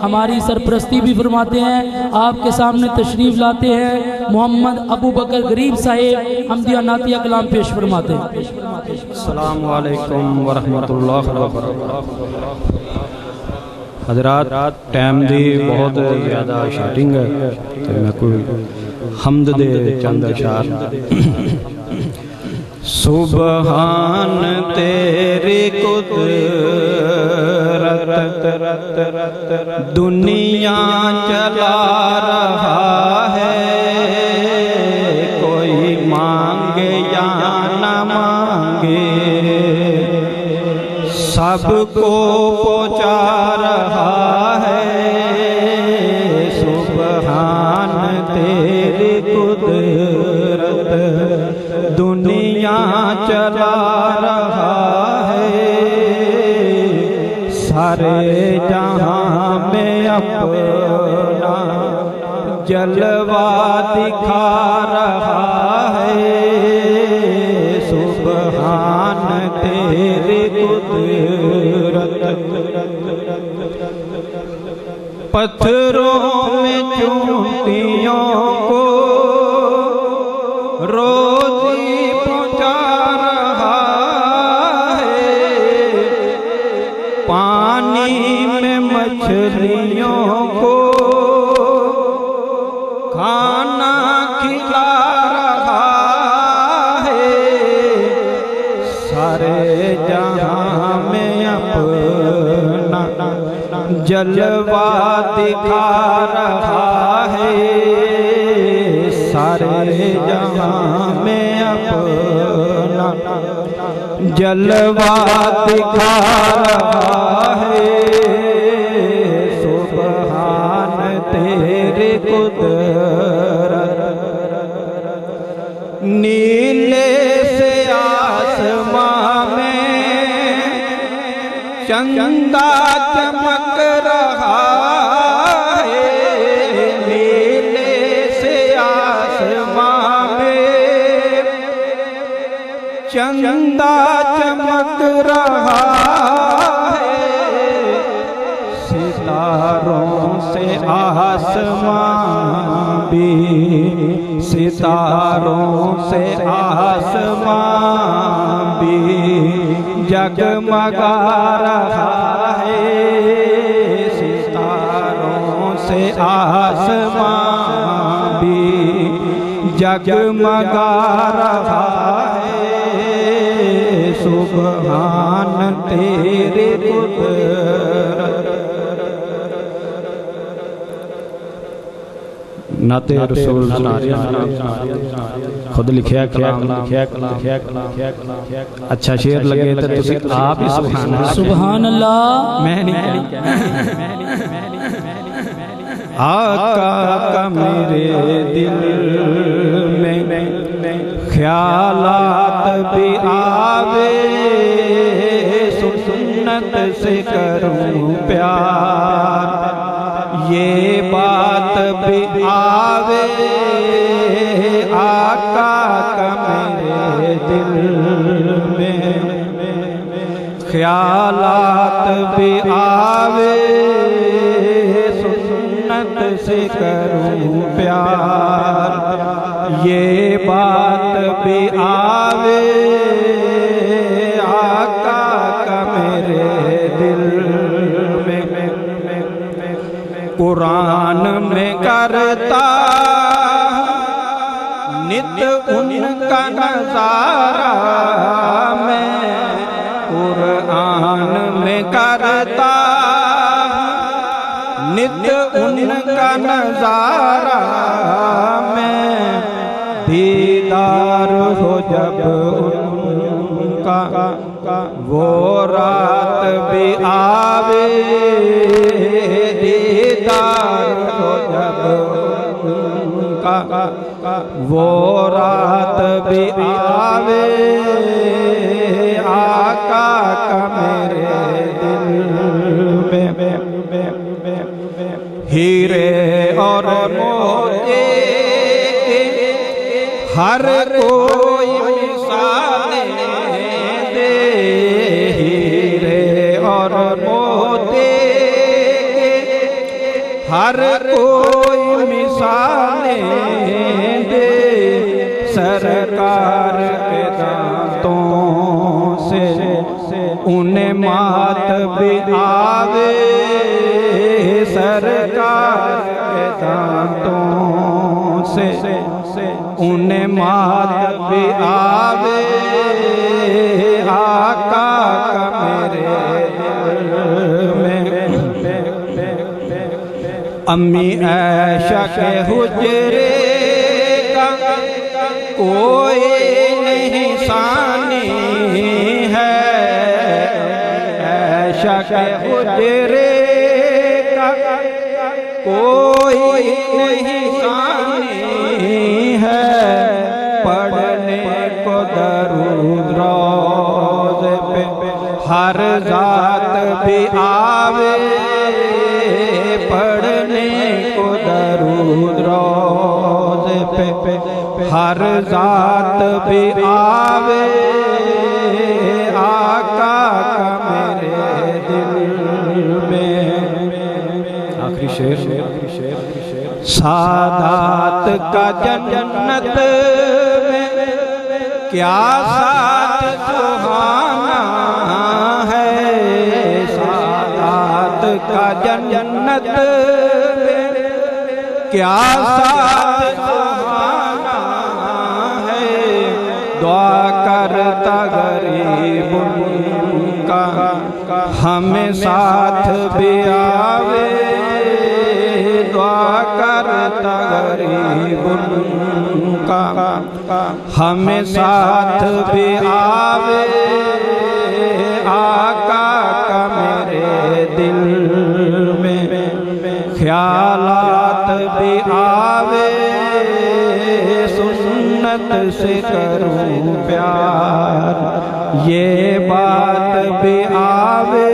हमारी सरपरस्ती भी फरमाते हैं। आपके सामने तशरीफ़ लाते हैं मोहम्मद अबू बकर गरीब साहेब हमदिया नातिया कलाम पेश फरमाते हैं। अस्सलामु अलैकुम व रहमतुल्लाहि व बरकातुहू। हजरात टाइम दी बहुत ज़्यादा शूटिंग है तो मैं कोई हमद दे चंद अशार। सुबहान तेरी कुदरत दुनिया चला रहा है, कोई मांगे या न मांगे सबको पहुँचा रहा है। सुबहान तेरी कुदरत दुनिया चला रहा है, सारे जहां में अपना जलवा दिखा रहा है। सुबहान तेरी कुदरत पत्थरों में चूंटियों को रोजी पहुंचा रहा है, पानी में मछलियों को खाना खिला रहा है। सारे जहां में अपना जलवा दिखा रहा है, सारे जहां में अपना जलवा दिखा रहा है। सुबहान तेरे कुदरत नीले से आसमां में चंदा चमक रहा है। नीले से आसमां में चंदा चमक रहा है, सितारों से आसमां भी, सितारों से आसमां भी जगमगा रहा है। सितारों से आसमां भी जगमगा रहा है। सुबहान तेरे कुदरत। नाते रसूल खुद लिखिया कलाम, अच्छा शेर लगे तो तुसी आप ही सुभान अल्लाह। मैं नहीं आका का मेरे दिल में ख्यालात भी आवे, सुन्नत से करूं प्यार ये बात भी आवे। आका का मेरे दिल में ख्यालात भी आवे, सुन्नत से करूं प्यार ये बात भी आवे। आका का मेरे दिल में कुरान में करता नित उनका नजारा, मैं कुरान में करता नित उनका नजारा। मैं दीदार हो जब उनका वो रात भी आवे। दीदार हो जब उनका वो रात भी आवे। आका का मेरे दिल में हीरे और मोती हर कोई मिसाल दे। हीरे और मोती हर कोई मिसालें दे सरकार के दांतों से, उन्हें मात भी आवे सरकार के दांतों से, उन्हें मात भी आवे आका का मेरे दिल में। अम्मी ऐशा के हुजरे का कोई नहीं सानी है, ऐशा के हुजरे का कोई नहीं सानी है। पढ़ने को दरूद रोज़े पे हर जात भी आवे, पढ़ने को दरूद रोज़े पे हर जात भी आवे आका का मेरे दिल में। आखिरी शेर। सादात का जन्नत में क्या साथ सुहाना है, सादात का जन्नत में क्या साथ सुहाना है। दुआ करता गरीब का हमें साथ भी आवे, दुआ करता गरीब का हमें साथ भी आवे आका का मेरे दिल में। ख्यालात भी आवे सुन्नत से करूं प्यार, ये बात भी आवे